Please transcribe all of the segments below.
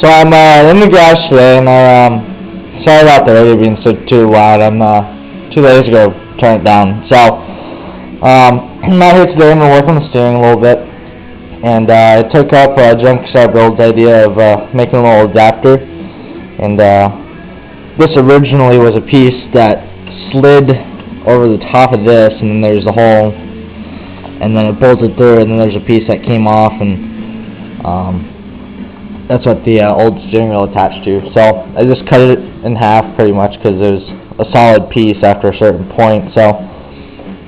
So I'm in the garage today, and sorry about the radio being too loud. I'm 2 days ago turned it down. So I'm out here today. I'm gonna work on the steering a little bit, and I took up JunkStarBuilds' idea of making a little adapter. And this originally was a piece that slid over the top of this, and then there's a hole, and then it bolted through, and then there's a piece that came off, and that's what the old steering wheel attached to. So I just cut it in half pretty much because it was a solid piece after a certain point. So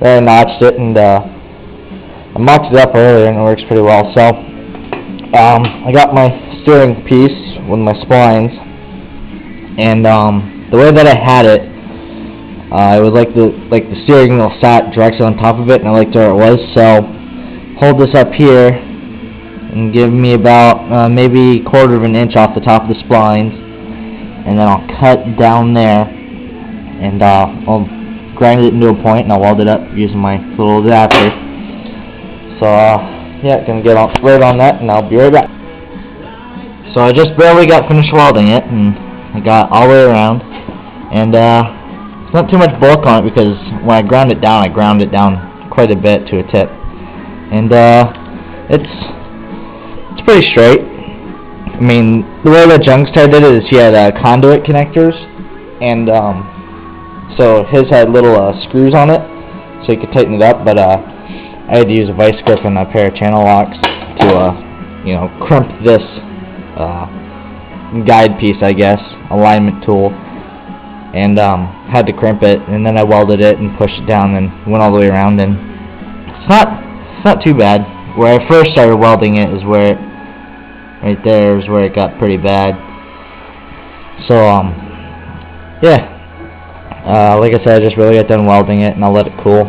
then I notched it, and I mocked it up earlier, and it works pretty well. So I got my steering piece with my splines, and the way that I had it, it was like the steering wheel sat directly on top of it, and I liked where it was. So hold this up here and give me about maybe 1/4 of an inch off the top of the splines, and then I'll cut down there, and I'll grind it into a point, and I'll weld it up using my little adapter. So yeah, gonna get right on that, and I'll be right back. So I just barely got finished welding it, and I got all the way around, and it's not too much bulk on it because when I ground it down quite a bit to a tip, and it's pretty straight. I mean, the way that JunkStar did it is he had conduit connectors, and so his had little screws on it, so he could tighten it up. But I had to use a vice grip and a pair of channel locks to crimp this guide piece, I guess, alignment tool, and had to crimp it, and then I welded it and pushed it down and went all the way around, and it's not too bad. Where I first started welding it is where it, right there is where it got pretty bad. So yeah, like I said, I just really got done welding it, and I'll let it cool.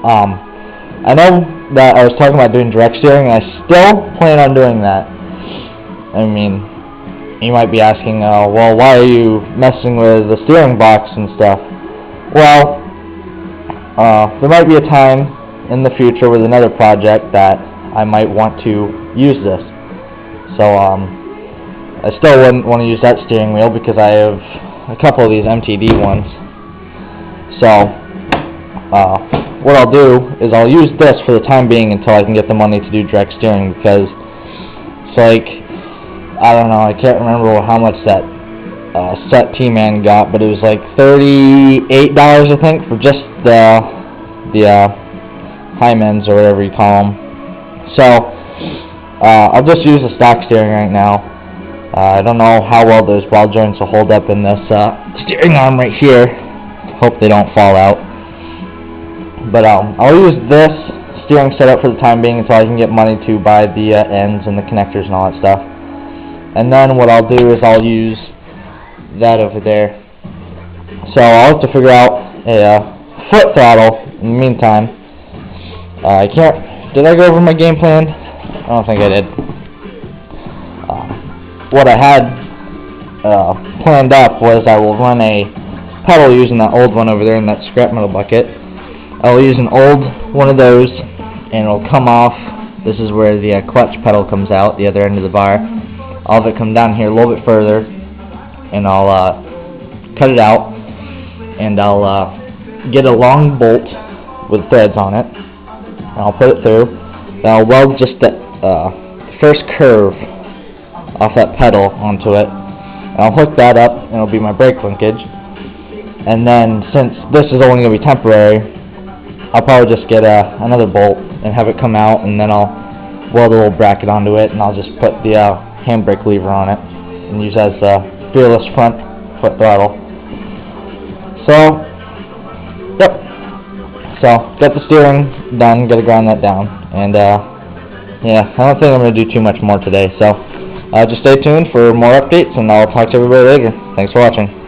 I know that I was talking about doing direct steering, and I still plan on doing that. I mean, you might be asking, well, why are you messing with the steering box and stuff? Well, there might be a time in the future with another project that I might want to use this. So I still wouldn't want to use that steering wheel because I have a couple of these MTD ones. So what I'll do is I'll use this for the time being until I can get the money to do direct steering, because it's like, I don't know, I can't remember how much that set T-Man got, but it was like $38, I think, for just the Hymens or whatever you call them. So I'll just use the stock steering right now. I don't know how well those weld joints will hold up in this steering arm right here. Hope they don't fall out. But I'll use this steering setup for the time being until I can get money to buy the ends and the connectors and all that stuff. And then what I'll do is I'll use that over there. So I'll have to figure out a foot throttle in the meantime. I can't. Did I go over my game plan? I don't think I did. What I had planned up was I will run a pedal using that old one over there in that scrap metal bucket. I will use an old one of those, and it'll come off. This is where the clutch pedal comes out, the other end of the bar. I'll have it come down here a little bit further, and I'll cut it out, and I'll get a long bolt with threads on it, and I'll put it through. Then I'll weld just the first curve off that pedal onto it, and I'll hook that up, and it'll be my brake linkage. And then, since this is only going to be temporary, I'll probably just get another bolt and have it come out, and then I'll weld a little bracket onto it, and I'll just put the handbrake lever on it and use as a fearless front foot throttle. So, yep. So, got the steering done, gotta grind that down, and yeah, I don't think I'm going to do too much more today, so just stay tuned for more updates, and I'll talk to everybody later. Thanks for watching.